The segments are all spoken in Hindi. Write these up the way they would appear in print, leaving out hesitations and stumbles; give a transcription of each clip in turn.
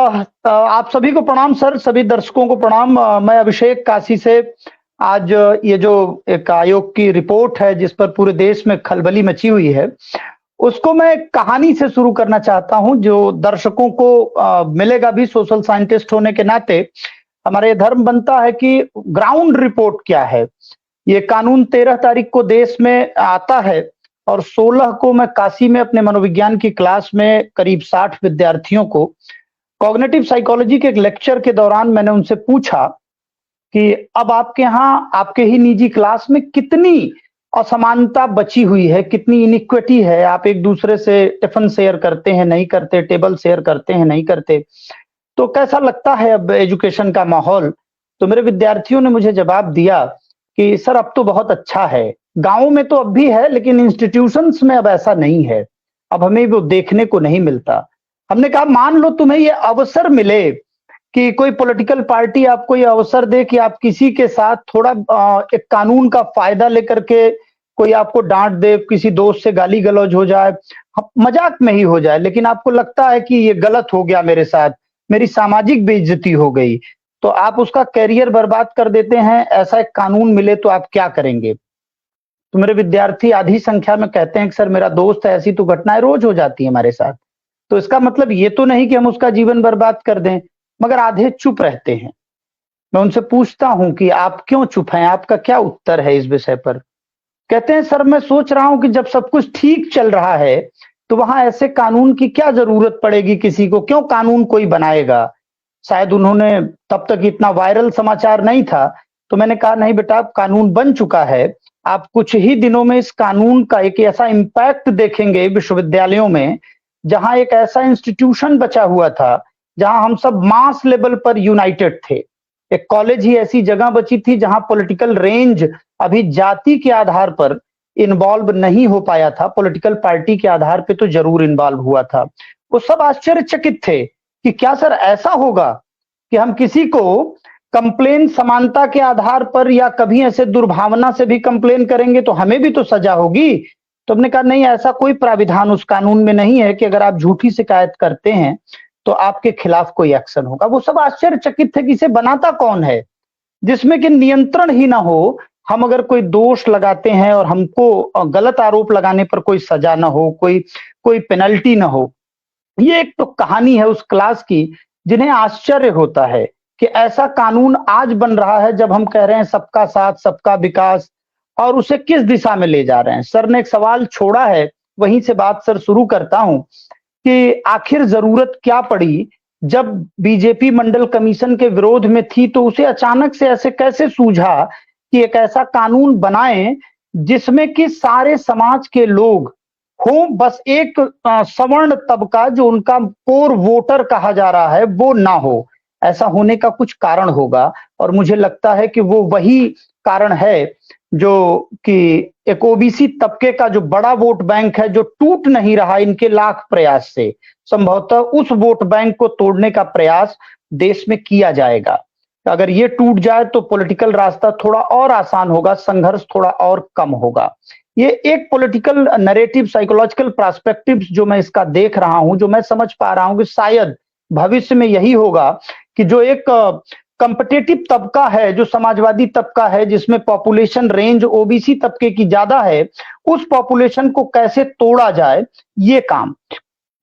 आप सभी को प्रणाम सर, सभी दर्शकों को प्रणाम। मैं अभिषेक काशी से आज ये जो एक आयोग की रिपोर्ट है जिस पर पूरे देश में खलबली मची हुई है, उसको मैं एक कहानी से शुरू करना चाहता हूं जो दर्शकों को मिलेगा भी। सोशल साइंटिस्ट होने के नाते हमारा ये धर्म बनता है कि ग्राउंड रिपोर्ट क्या है। ये कानून 13 तारीख को देश में आता है और 16 को मैं काशी में अपने मनोविज्ञान की क्लास में करीब 60 विद्यार्थियों को कॉग्निटिव साइकोलॉजी के एक लेक्चर के दौरान मैंने उनसे पूछा कि अब आपके यहाँ आपके ही निजी क्लास में कितनी असमानता बची हुई है, कितनी इनिक्विटी है। आप एक दूसरे से टिफिन शेयर करते हैं, नहीं करते, टेबल शेयर करते हैं, नहीं करते, तो कैसा लगता है अब एजुकेशन का माहौल। तो मेरे विद्यार्थियों ने मुझे जवाब दिया कि सर अब तो बहुत अच्छा है, गांवों में तो अब भी है लेकिन इंस्टीट्यूशंस में अब ऐसा नहीं है, अब हमें वो देखने को नहीं मिलता। हमने कहा मान लो तुम्हें ये अवसर मिले कि कोई पॉलिटिकल पार्टी आपको ये अवसर दे कि आप किसी के साथ थोड़ा एक कानून का फायदा लेकर के कोई आपको डांट दे, किसी दोस्त से गाली गलौज हो जाए, मजाक में ही हो जाए, लेकिन आपको लगता है कि ये गलत हो गया मेरे साथ, मेरी सामाजिक बेइज्जती हो गई, तो आप उसका कैरियर बर्बाद कर देते हैं। ऐसा एक कानून मिले तो आप क्या करेंगे? तो मेरे विद्यार्थी आधी संख्या में कहते हैं कि सर मेरा दोस्त है, ऐसी तो घटनाएं रोज हो जाती है हमारे साथ। तो इसका मतलब ये तो नहीं कि हम उसका जीवन बर्बाद कर दें, मगर आधे चुप रहते हैं। मैं उनसे पूछता हूं कि आप क्यों चुप हैं, आपका क्या उत्तर है इस विषय पर? कहते हैं सर मैं सोच रहा हूं कि जब सब कुछ ठीक चल रहा है तो वहां ऐसे कानून की क्या जरूरत पड़ेगी, किसी को क्यों कानून कोई बनाएगा। शायद उन्होंने तब तक इतना वायरल समाचार नहीं था। तो मैंने कहा नहीं बेटा, कानून बन चुका है, आप कुछ ही दिनों में इस कानून का एक ऐसा इम्पैक्ट देखेंगे विश्वविद्यालयों में, जहां एक ऐसा इंस्टीट्यूशन बचा हुआ था जहां हम सब मास लेवल पर यूनाइटेड थे। एक कॉलेज ही ऐसी जगह बची थी जहां पॉलिटिकल रेंज अभी जाति के आधार पर इन्वॉल्व नहीं हो पाया था, पॉलिटिकल पार्टी के आधार पे तो जरूर इन्वॉल्व हुआ था। वो सब आश्चर्यचकित थे कि क्या सर ऐसा होगा कि हम किसी को कंप्लेन समानता के आधार पर या कभी ऐसे दुर्भावना से भी कंप्लेन करेंगे तो हमें भी तो सजा होगी। तो हमने कहा नहीं, ऐसा कोई प्राविधान उस कानून में नहीं है कि अगर आप झूठी शिकायत करते हैं तो आपके खिलाफ कोई एक्शन होगा। वो सब आश्चर्यचकित थे कि इसे बनाता कौन है जिसमें कि नियंत्रण ही ना हो। हम अगर कोई दोष लगाते हैं और हमको गलत आरोप लगाने पर कोई सजा ना हो, कोई पेनल्टी ना हो। ये एक तो कहानी है उस क्लास की जिन्हें आश्चर्य होता है कि ऐसा कानून आज बन रहा है जब हम कह रहे हैं सबका साथ सबका विकास, और उसे किस दिशा में ले जा रहे हैं। सर ने एक सवाल छोड़ा है, वहीं से बात सर शुरू करता हूं कि आखिर जरूरत क्या पड़ी जब बीजेपी मंडल कमीशन के विरोध में थी तो उसे अचानक से ऐसे कैसे सूझा कि एक ऐसा कानून बनाएं जिसमें कि सारे समाज के लोग हो, बस एक सवर्ण तबका जो उनका कोर वोटर कहा जा रहा है वो ना हो। ऐसा होने का कुछ कारण होगा और मुझे लगता है कि वो वही कारण है जो कि एक ओबीसी तबके का जो बड़ा वोट बैंक है जो टूट नहीं रहा इनके लाख प्रयास से, संभवतः उस वोट बैंक को तोड़ने का प्रयास देश में किया जाएगा। अगर ये टूट जाए तो पॉलिटिकल रास्ता थोड़ा और आसान होगा, संघर्ष थोड़ा और कम होगा। ये एक पॉलिटिकल नैरेटिव, साइकोलॉजिकल पर्सपेक्टिव जो मैं इसका देख रहा हूं, जो मैं समझ पा रहा हूं कि शायद भविष्य में यही होगा कि जो एक कॉम्पिटिटिव तबका है, जो समाजवादी तबका है जिसमें पॉपुलेशन रेंज ओबीसी तबके की ज्यादा है, उस पॉपुलेशन को कैसे तोड़ा जाए, ये काम।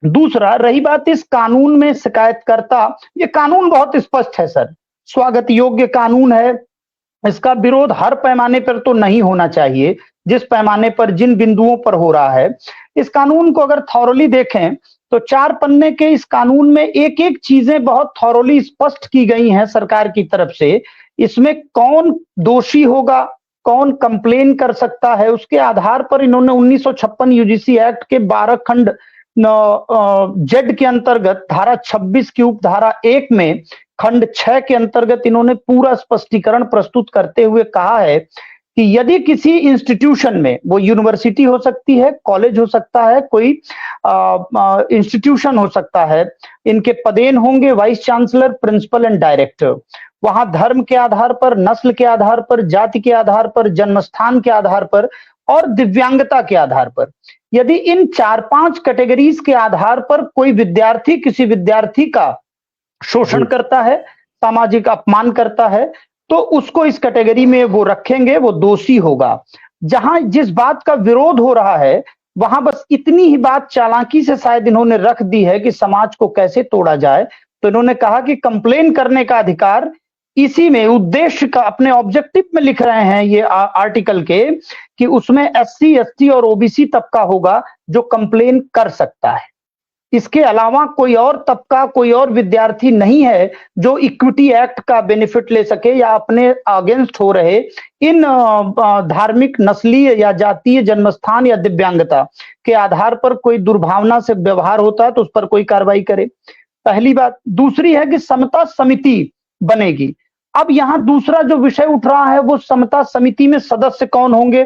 दूसरा, रही बात इस कानून में शिकायतकर्ता, ये कानून बहुत स्पष्ट है सर, स्वागत योग्य कानून है, इसका विरोध हर पैमाने पर तो नहीं होना चाहिए जिस पैमाने पर जिन बिंदुओं पर हो रहा है। इस कानून को अगर थॉरली देखें तो 4 पन्ने के इस कानून में एक एक चीजें बहुत थॉरली स्पष्ट की गई हैं सरकार की तरफ से। इसमें कौन दोषी होगा, कौन कंप्लेन कर सकता है, उसके आधार पर इन्होंने 1956 यूजीसी एक्ट के 12 खंड जेड के अंतर्गत धारा 26 की उप धारा 1 में खंड 6 के अंतर्गत इन्होंने पूरा स्पष्टीकरण प्रस्तुत करते हुए कहा है कि यदि किसी इंस्टीट्यूशन में, वो यूनिवर्सिटी हो सकती है, कॉलेज हो सकता है, कोई इंस्टीट्यूशन हो सकता है, इनके पदेन होंगे vice chancellor, principal and director, वहां धर्म के आधार पर, नस्ल के आधार पर, जाति के आधार पर, जन्मस्थान के आधार पर और दिव्यांगता के आधार पर, यदि इन 4-5 कैटेगरीज के आधार पर कोई विद्यार्थी किसी विद्यार्थी का शोषण करता है, सामाजिक अपमान करता है, तो उसको इस कैटेगरी में वो रखेंगे, वो दोषी होगा। जहां जिस बात का विरोध हो रहा है, वहां बस इतनी ही बात चालाकी से शायद इन्होंने रख दी है कि समाज को कैसे तोड़ा जाए। तो इन्होंने कहा कि कंप्लेन करने का अधिकार, इसी में उद्देश्य का अपने ऑब्जेक्टिव में लिख रहे हैं ये आर्टिकल के, कि उसमें एससी, एसटी और ओबीसी तबका होगा जो कंप्लेन कर सकता है। इसके अलावा कोई और तबका, कोई और विद्यार्थी नहीं है जो इक्विटी एक्ट का बेनिफिट ले सके या अपने अगेंस्ट हो रहे इन धार्मिक, नस्लीय या जातीय, जन्मस्थान या दिव्यांगता के आधार पर कोई दुर्भावना से व्यवहार होता है तो उस पर कोई कार्रवाई करे। पहली बात। दूसरी है कि समता समिति बनेगी। अब यहां दूसरा जो विषय उठ रहा है वो समता समिति में सदस्य कौन होंगे।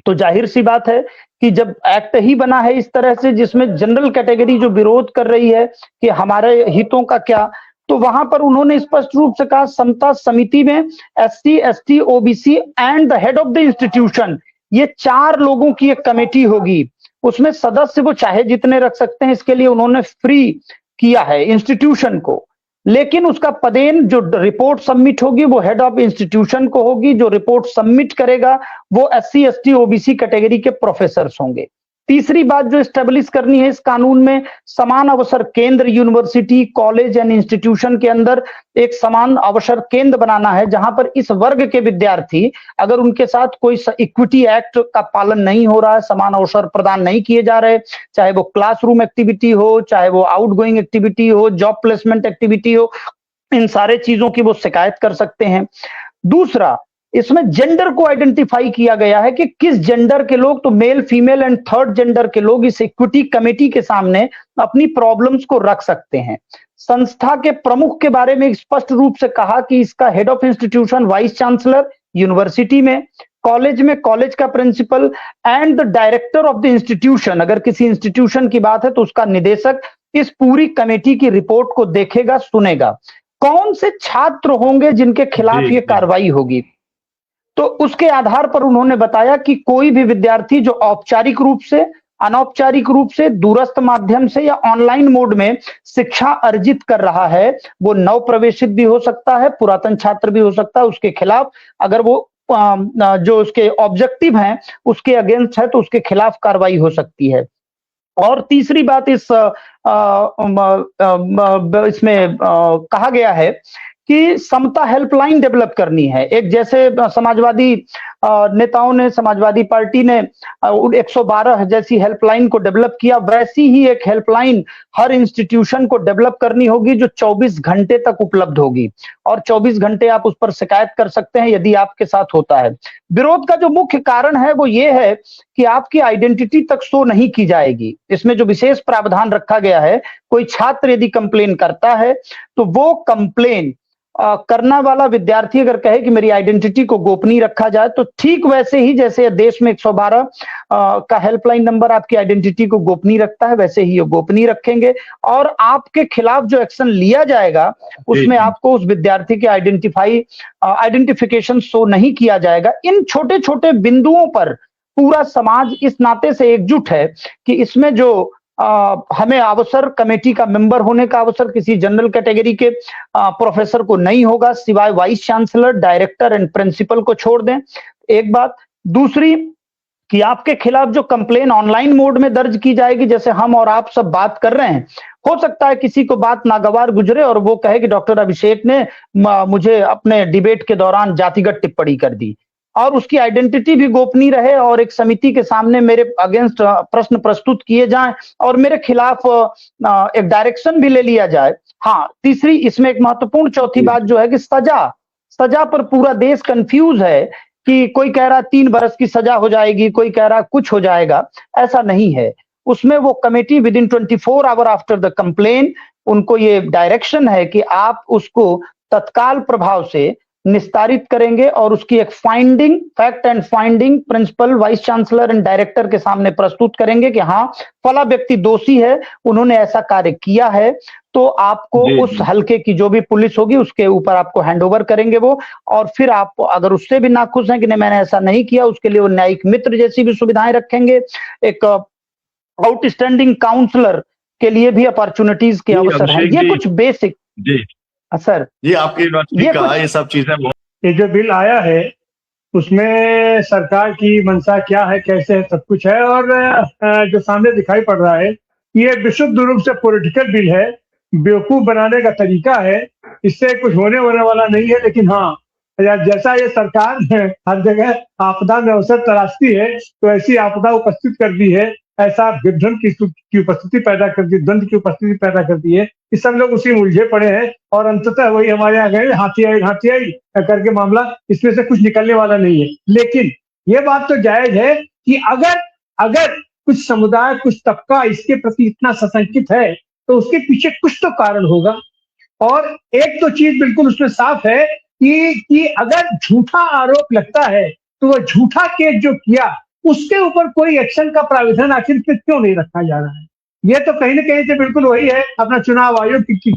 तो जाहिर सी बात है कि जब एक्ट ही बना है इस तरह से जिसमें जनरल कैटेगरी जो विरोध कर रही है कि हमारे हितों का क्या, तो वहां पर उन्होंने स्पष्ट रूप से कहा समता समिति में SC, ST, OBC and the head of the institution, ये 4 लोगों की एक कमेटी होगी। उसमें सदस्य वो चाहे जितने रख सकते हैं, इसके लिए उन्होंने फ्री किया है इंस्टीट्यूशन को। लेकिन उसका पदेन जो रिपोर्ट सबमिट होगी वो हेड ऑफ इंस्टीट्यूशन को होगी। जो रिपोर्ट सबमिट करेगा वो एससी, एसटी, ओबीसी कैटेगरी के प्रोफेसर्स होंगे। तीसरी बात जो एस्टेब्लिश करनी है इस कानून में, समान अवसर केंद्र, यूनिवर्सिटी, कॉलेज एंड इंस्टीट्यूशन के अंदर एक समान अवसर केंद्र बनाना है, जहां पर इस वर्ग के विद्यार्थी अगर उनके साथ कोई इक्विटी एक्ट का पालन नहीं हो रहा है, समान अवसर प्रदान नहीं किए जा रहे, चाहे वो क्लासरूम एक्टिविटी हो, चाहे वो आउटगोइंग एक्टिविटी हो, जॉब प्लेसमेंट एक्टिविटी हो, इन सारे चीजों की वो शिकायत कर सकते हैं। दूसरा, इसमें जेंडर को आइडेंटिफाई किया गया है कि किस जेंडर के लोग, तो male, female and third gender के लोग इस इक्विटी कमेटी के सामने अपनी प्रॉब्लम्स को रख सकते हैं। संस्था के प्रमुख के बारे में स्पष्ट रूप से कहा कि इसका head of institution vice chancellor, university में कॉलेज का principal and the director of the institution, अगर किसी इंस्टीट्यूशन की बात है तो उसका निदेशक इस पूरी कमेटी की रिपोर्ट को देखेगा, सुनेगा। कौन से छात्र होंगे जिनके खिलाफ ये कार्रवाई होगी, तो उसके आधार पर उन्होंने बताया कि कोई भी विद्यार्थी जो औपचारिक रूप से, अनौपचारिक रूप से, दूरस्थ माध्यम से या ऑनलाइन मोड में शिक्षा अर्जित कर रहा है, वो नव प्रवेशित भी हो सकता है, पुरातन छात्र भी हो सकता है, उसके खिलाफ अगर वो जो उसके ऑब्जेक्टिव हैं उसके अगेंस्ट है तो उसके खिलाफ कार्रवाई हो सकती है। और तीसरी बात इसमें कहा गया है कि समता हेल्पलाइन डेवलप करनी है। एक जैसे समाजवादी नेताओं ने, समाजवादी पार्टी ने 112 जैसी हेल्पलाइन को डेवलप किया, वैसी ही एक हेल्पलाइन हर इंस्टीट्यूशन को डेवलप करनी होगी जो 24 घंटे तक उपलब्ध होगी और 24 घंटे आप उस पर शिकायत कर सकते हैं यदि आपके साथ होता है। विरोध का जो मुख्य कारण है वो ये है कि आपकी आइडेंटिटी तक शो नहीं की जाएगी। इसमें जो विशेष प्रावधान रखा गया है, कोई छात्र यदि कंप्लेन करता है तो वो कंप्लेन करना वाला विद्यार्थी अगर कहे कि मेरी आइडेंटिटी को गोपनीय रखा जाए, तो ठीक वैसे ही जैसे देश में 112 का हेल्पलाइन नंबर आपकी आइडेंटिटी को गोपनीय रखता है, वैसे ही ये गोपनीय रखेंगे और आपके खिलाफ जो एक्शन लिया जाएगा उसमें आपको उस विद्यार्थी के आइडेंटिफिकेशन शो नहीं किया जाएगा। इन छोटे छोटे बिंदुओं पर पूरा समाज इस नाते से एकजुट है कि इसमें जो हमें अवसर, कमेटी का मेंबर होने का अवसर किसी जनरल कैटेगरी के प्रोफेसर को नहीं होगा, सिवाय vice chancellor, director and principal को छोड़ दें। एक बात। दूसरी कि आपके खिलाफ जो कंप्लेन ऑनलाइन मोड में दर्ज की जाएगी, जैसे हम और आप सब बात कर रहे हैं, हो सकता है किसी को बात नागवार गुजरे और वो कहे कि डॉक्टर अभिषेक ने मुझे अपने डिबेट के दौरान जातिगत टिप्पणी कर दी और उसकी आइडेंटिटी भी गोपनीय रहे और एक समिति के सामने मेरे अगेंस्ट प्रश्न प्रस्तुत किए जाएं और मेरे खिलाफ एक डायरेक्शन भी ले लिया जाए। हाँ, तीसरी इसमें एक महत्वपूर्ण चौथी बात जो है कि सजा पर पूरा देश कंफ्यूज है कि कोई कह रहा 3 बरस की सजा हो जाएगी, कोई कह रहा कुछ हो जाएगा। ऐसा नहीं है। उसमें वो committee with in 24 hour after the complain, उनको ये डायरेक्शन है कि आप उसको तत्काल प्रभाव से निस्तारित करेंगे और उसकी एक finding, fact and finding principal, vice chancellor and director के सामने प्रस्तुत करेंगे कि हाँ फला व्यक्ति दोषी है, उन्होंने ऐसा कार्य किया है, तो आपको उस हल्के की जो भी पुलिस होगी उसके ऊपर आपको हैंडओवर करेंगे वो। और फिर आप अगर उससे भी नाखुश हैं कि नहीं मैंने ऐसा नहीं किया, उसके लिए वो न्यायिक मित्र जैसी भी सुविधाएं रखेंगे, एक आउटस्टैंडिंग काउंसलर के लिए भी अपॉर्चुनिटीज के अवसर हैं। ये कुछ बेसिक जी सर जी, आपकी बात ये ठीक कहा, कुछ ये सब चीजें ये जो बिल आया है उसमें सरकार की मंशा क्या है, कैसे है, सब कुछ है। और जो सामने दिखाई पड़ रहा है ये विशुद्ध रूप से पॉलिटिकल बिल है, बेवकूफ बनाने का तरीका है। इससे कुछ होने होने वाला नहीं है। लेकिन हाँ, जैसा ये सरकार है हर जगह आपदा में अवसर तलाशती है, तो ऐसी आपदा उपस्थित कर दी है, ऐसा विभ्रम की उपस्थिति पैदा कर दी, द्वंद की उपस्थिति पैदा कर दी है कि सब लोग उसी में उलझे पड़े हैं। और अंततः वही हमारे यहाँ गए, हाथी आई करके मामला, इसमें से कुछ निकलने वाला नहीं है। लेकिन ये बात तो जायज है कि अगर अगर कुछ समुदाय, कुछ तबका इसके प्रति इतना सशंकित है तो उसके पीछे कुछ तो कारण होगा। और एक तो चीज बिल्कुल उसमें साफ है कि अगर झूठा आरोप लगता है तो वो झूठा केस जो किया उसके ऊपर कोई एक्शन का प्राविधान आखिर क्यों नहीं रखा जा रहा है। ये तो कहीं ना कहीं से बिल्कुल वही है अपना चुनाव आयोग की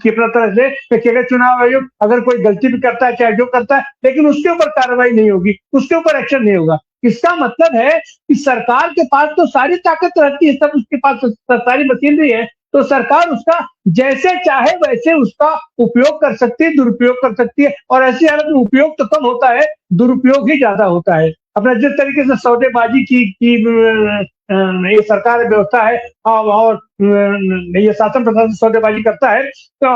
अपना तरह से कि अगर चुनाव आयोग अगर कोई गलती भी करता है, चाहे जो करता है, लेकिन उसके ऊपर कार्रवाई नहीं होगी, उसके ऊपर एक्शन नहीं होगा। इसका मतलब है कि सरकार के पास तो सारी ताकत रहती है, सब उसके पास सारी मशीनरी है, तो सरकार उसका जैसे चाहे वैसे उसका उपयोग कर सकती है, दुरुपयोग कर सकती है। और ऐसी हालत में उपयोग तो कम होता है, दुरुपयोग ही ज्यादा होता है। अपना जिस तरीके से सौदेबाजी की ये सरकार व्यवस्था है और ये शासन प्रशासन सौदेबाजी करता है, तो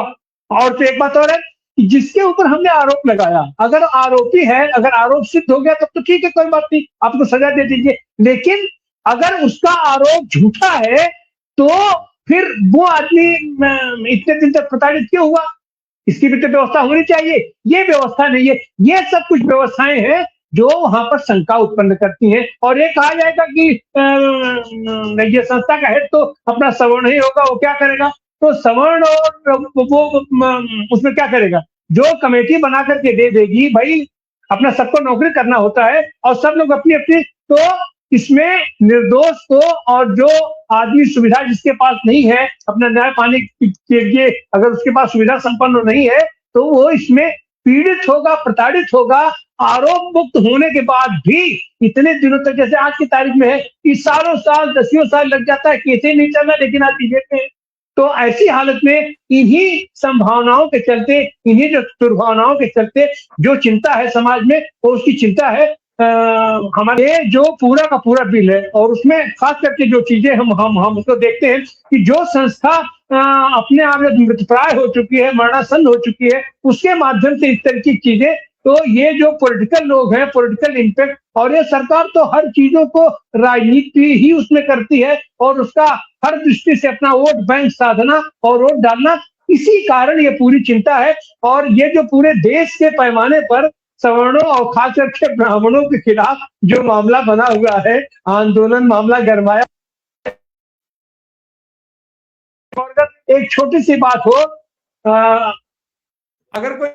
और तो एक बात और है कि जिसके ऊपर हमने आरोप लगाया, अगर आरोपी है, अगर आरोप सिद्ध हो गया तब तो ठीक है, कोई बात नहीं, आपको सजा दे दीजिए। लेकिन अगर उसका आरोप झूठा है तो फिर वो आदमी इतने दिन तक प्रताड़ित क्यों हुआ? इसकी भी तो व्यवस्था होनी चाहिए। ये व्यवस्था नहीं है। ये सब कुछ व्यवस्थाएं हैं जो वहां पर शंका उत्पन्न करती हैं। और ये कहा जाएगा कि ये संस्था का हेड तो अपना सवर्ण ही होगा, वो क्या करेगा? तो सवर्ण और वो उसमें क्या करेगा? जो कमेटी बना करके दे देगी, भाई अपना सबको नौकरी करना होता है और सब लोग अपनी अपनी, तो इसमें निर्दोष को और जो आदमी सुविधा जिसके पास नहीं है अपना न्याय पाने के लिए, अगर उसके पास सुविधा संपन्न नहीं है तो वो इसमें पीड़ित होगा, प्रताड़ित होगा। आरोप मुक्त होने के बाद भी इतने दिनों तक, जैसे आज की तारीख में है कि सालों साल, दसियों साल लग जाता है, कैसे नहीं चल रहा, लेकिन आज देते हैं। तो ऐसी हालत में इन्हीं संभावनाओं के चलते, इन्हीं जो दुर्भावनाओं के चलते जो चिंता है समाज में, वो उसकी चिंता है हमारे जो पूरा का पूरा बिल है। और उसमें खास करके जो चीजें हम उसको देखते हैं कि जो संस्था अपने आप में मृतप्राय हो चुकी है, मरणासन्न हो चुकी है, उसके माध्यम से इस तरह की चीजें, तो ये जो पॉलिटिकल लोग हैं, पॉलिटिकल इम्पैक्ट, और ये सरकार तो हर चीजों को राजनीति ही उसमें करती है और उसका हर दृष्टि से अपना वोट बैंक साधना और वोट डालना, इसी कारण ये पूरी चिंता है। और ये जो पूरे देश के पैमाने पर सवर्णों और खास करके ब्राह्मणों के खिलाफ जो मामला बना हुआ है, आंदोलन मामला गरमाया। एक छोटी सी बात हो, अगर कोई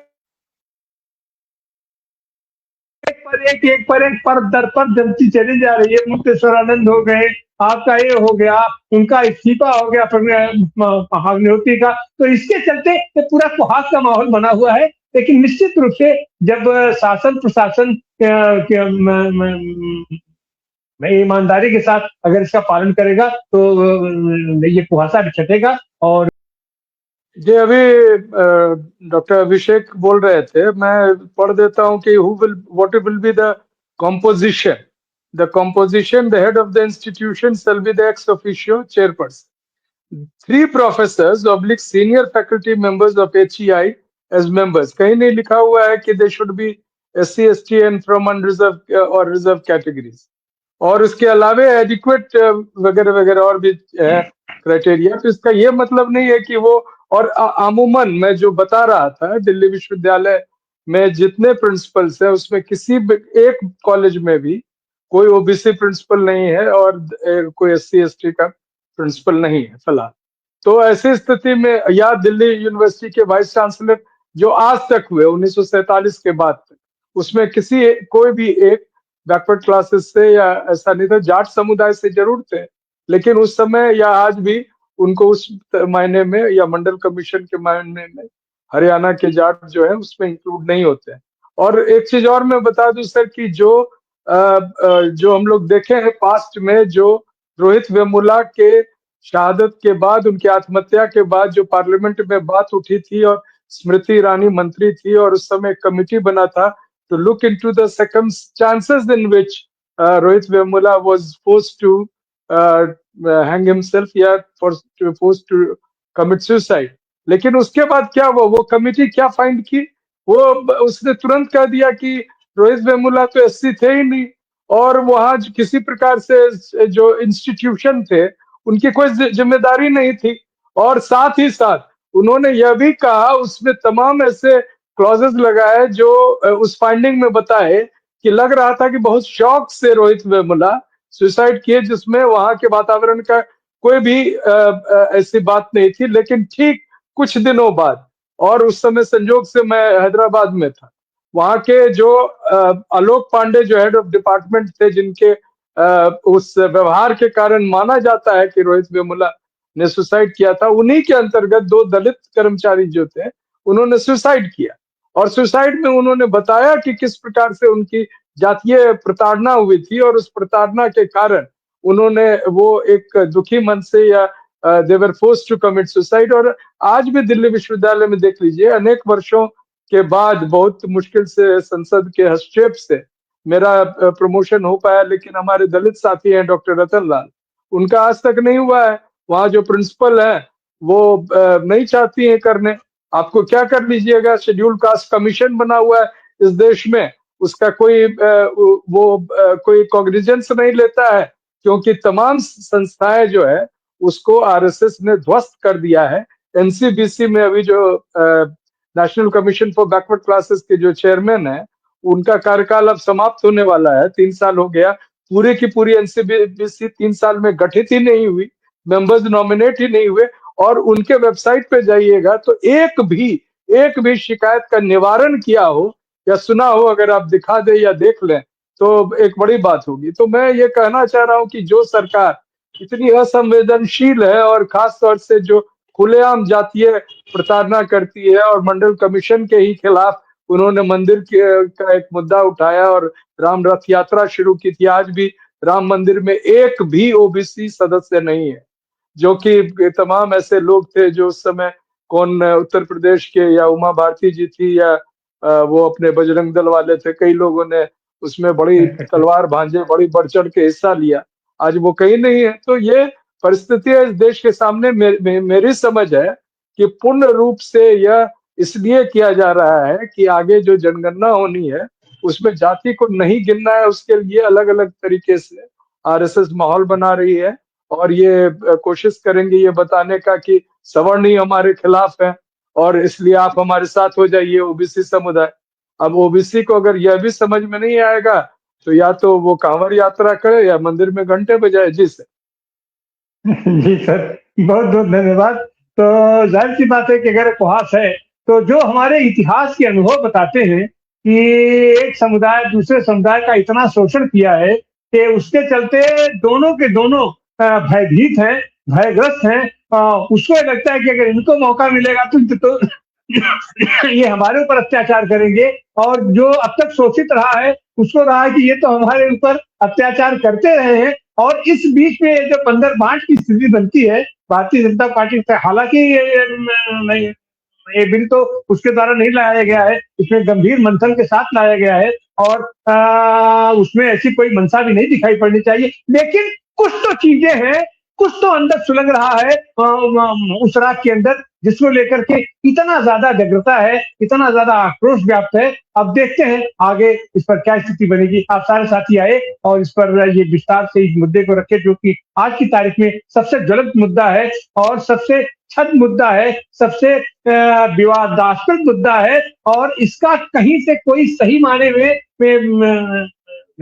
एक पर दर पर जमती चली जा रही है, मुक्तेश्वरानंद हो गए, आपका ये हो गया, उनका इस्तीफा हो गया अग्निहोत्री का, तो इसके चलते ये पूरा कुहास का माहौल बना हुआ है। लेकिन निश्चित रूप से जब शासन प्रशासन ईमानदारी के साथ अगर इसका पालन करेगा तो ये कुहासा भी छटेगा। और जी, अभी डॉक्टर अभिषेक बोल रहे थे, मैं पढ़ देता हूं कि what will be the composition. The composition, the head of the institution shall be the ex officio chairperson. 3 professors / senior faculty members of HEI as members. कहीं नहीं लिखा हुआ है कि they should be SC, ST and from unreserved or reserved categories. और उसके अलावे एडिक्वेट वगैरह वगैरह और भी है क्राइटेरिया। तो इसका ये मतलब नहीं है कि वो, और अमूमन मैं जो बता रहा था, दिल्ली विश्वविद्यालय में जितने प्रिंसिपल्स हैं उसमें किसी एक कॉलेज में भी कोई ओबीसी प्रिंसिपल नहीं है और कोई SC ST का प्रिंसिपल नहीं है फिलहाल। तो ऐसी स्थिति में, या दिल्ली यूनिवर्सिटी के वाइस चांसलर जो आज तक हुए 1947 के बाद तक, उसमें कोई भी एक बैकवर्ड क्लासेस से या ऐसा नहीं था, जाट समुदाय से जरूर थे, लेकिन उस समय या आज भी उनको उस मायने में या मंडल कमीशन के मायने में हरियाणा के जाट जो है उसमें इंक्लूड नहीं होते हैं। और एक चीज और मैं बता दूं सर कि जो हम लोग देखे हैं पास्ट में, जो रोहित वेमुला के शहादत के बाद, उनकी आत्महत्या के बाद जो पार्लियामेंट में बात उठी थी और स्मृति ईरानी मंत्री थी और उस समय कमिटी बना था to look into the circumstances in which Rohit Vemula was forced to hang himself, या forced to commit suicide. लेकिन उसके बाद क्या हुआ, वो कमिटी क्या फाइंड की, वो उसने तुरंत कह दिया कि रोहित वेमुला तो एससी थे ही नहीं, और वहां किसी प्रकार से जो इंस्टीट्यूशन थे उनकी कोई जिम्मेदारी नहीं थी। और साथ ही साथ उन्होंने यह भी कहा, उसमें तमाम ऐसे क्लॉजेस लगाए जो उस फाइंडिंग में बताए कि लग रहा था कि बहुत शौक से रोहित वेमुला सुसाइड किए, जिसमें वहां के वातावरण का कोई भी ऐसी बात नहीं थी। लेकिन ठीक कुछ दिनों बाद, और उस समय संजोग से मैं हैदराबाद में था, वहां के जो आलोक पांडे जो हेड ऑफ डिपार्टमेंट थे, जिनके उस व्यवहार के कारण माना जाता है कि रोहित वेमुला ने सुसाइड किया था, उन्हीं के अंतर्गत दो दलित कर्मचारी जो थे उन्होंने सुसाइड किया। और सुसाइड में उन्होंने बताया कि किस प्रकार से उनकी जातीय प्रताड़ना हुई थी, और उस प्रताड़ना के कारण उन्होंने वो एक दुखी मन से, या they were forced to commit suicide. और आज भी दिल्ली विश्वविद्यालय में देख लीजिए, अनेक वर्षों के बाद बहुत मुश्किल से संसद के हस्तक्षेप से मेरा प्रमोशन हो पाया, लेकिन हमारे दलित साथी हैं डॉक्टर रतन लाल, उनका आज तक नहीं हुआ है। वहां जो प्रिंसिपल है वो नहीं चाहती है करने। आपको क्या कर लीजिएगा, शेड्यूल कास्ट कमीशन बना हुआ है इस देश में, उसका कोई कोई कॉग्निजेंस नहीं लेता है, क्योंकि तमाम संस्थाएं जो है उसको आरएसएस ने ध्वस्त कर दिया है। एनसीबीसी में अभी जो national commission for backward classes के जो चेयरमैन है, उनका कार्यकाल अब समाप्त होने वाला है, 3 साल हो गया। पूरी की पूरी एनसीबीसी 3 साल में गठित ही नहीं हुई, मेंबर्स नॉमिनेट ही नहीं हुए। और उनके वेबसाइट पे जाइएगा तो एक भी शिकायत का निवारण किया हो या सुना हो, अगर आप दिखा दे या देख लें तो एक बड़ी बात होगी। तो मैं ये कहना चाह रहा हूं कि जो सरकार इतनी असंवेदनशील है, और खास तौर से जो खुलेआम जातीय प्रताड़ना करती है, और मंडल कमीशन के ही खिलाफ उन्होंने मंदिर का एक मुद्दा उठाया और राम रथ यात्रा शुरू की थी। आज भी राम मंदिर में एक भी ओबीसी सदस्य नहीं है, जो कि तमाम ऐसे लोग थे जो उस समय, कौन उत्तर प्रदेश के, या उमा भारती जी थी, या वो अपने बजरंग दल वाले थे, कई लोगों ने उसमें बड़ी तलवार भांजे, बड़ी बढ़ चढ़ के हिस्सा लिया। आज वो कहीं नहीं है। तो ये परिस्थिति है इस देश के सामने। मेरी समझ है कि पूर्ण रूप से यह इसलिए किया जा रहा है कि आगे जो जनगणना होनी है उसमें जाति को नहीं गिनना है, उसके लिए अलग अलग तरीके से आरएसएस माहौल बना रही है, और ये कोशिश करेंगे ये बताने का कि सवर्ण ही हमारे खिलाफ है, और इसलिए आप हमारे साथ हो जाइए ओबीसी समुदाय। अब ओबीसी को अगर यह भी समझ में नहीं आएगा तो या तो वो कांवड़ यात्रा करे या मंदिर में घंटे बजाए। जी सर। जी सर, बहुत बहुत धन्यवाद। तो जाहिर सी बात है कि अगर उपहास है तो जो हमारे इतिहास के अनुभव बताते हैं कि एक समुदाय दूसरे समुदाय का इतना शोषण किया है कि उसके चलते दोनों के दोनों भयभीत हैं, भयग्रस्त हैं। उसको लगता है कि अगर इनको मौका मिलेगा तो ये हमारे ऊपर अत्याचार करेंगे, और जो अब तक शोषित रहा है उसको रहा है कि ये तो हमारे ऊपर अत्याचार करते रहे हैं। और इस बीच में जो बंदर बांट की स्थिति बनती है भारतीय जनता पार्टी से, हालांकि ये बिल तो उसके द्वारा नहीं लाया गया है, इसमें गंभीर मंथन के साथ लाया गया है, और उसमें ऐसी कोई मंशा भी नहीं दिखाई पड़नी चाहिए। लेकिन कुछ तो चीजें हैं, कुछ तो अंदर सुलग रहा है उस राग के अंदर, जिसको लेकर के इतना ज्यादा व्यग्रता है, इतना ज्यादा आक्रोश व्याप्त है। अब देखते हैं आगे इस पर क्या स्थिति बनेगी। आप सारे साथी आए और इस पर ये विस्तार से इस मुद्दे को रखे, जो कि आज की तारीख में सबसे ज्वलंत मुद्दा है, और सबसे छद मुद्दा है, सबसे विवादास्पद मुद्दा है, और इसका कहीं से कोई सही माने में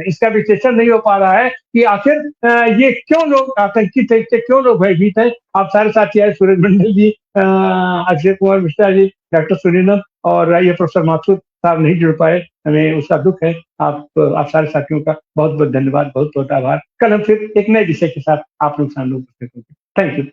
इसका विश्लेषण नहीं हो पा रहा है कि आखिर ये क्यों लोग आतंकित है, क्यों लोग भयभीत है। आप सारे साथी आए, सूरज मंडल जी, अक्षय कुमार मिश्रा जी, डॉक्टर सुनीलम, और ये प्रोफेसर माथुर साहब नहीं जुड़ पाए, हमें उसका दुख है। आप सारे साथियों का बहुत बहुत धन्यवाद, बहुत बहुत आभार। कल हम फिर एक नए विषय के साथ आप लोग सामने उपस्थित होंगे। Thank you.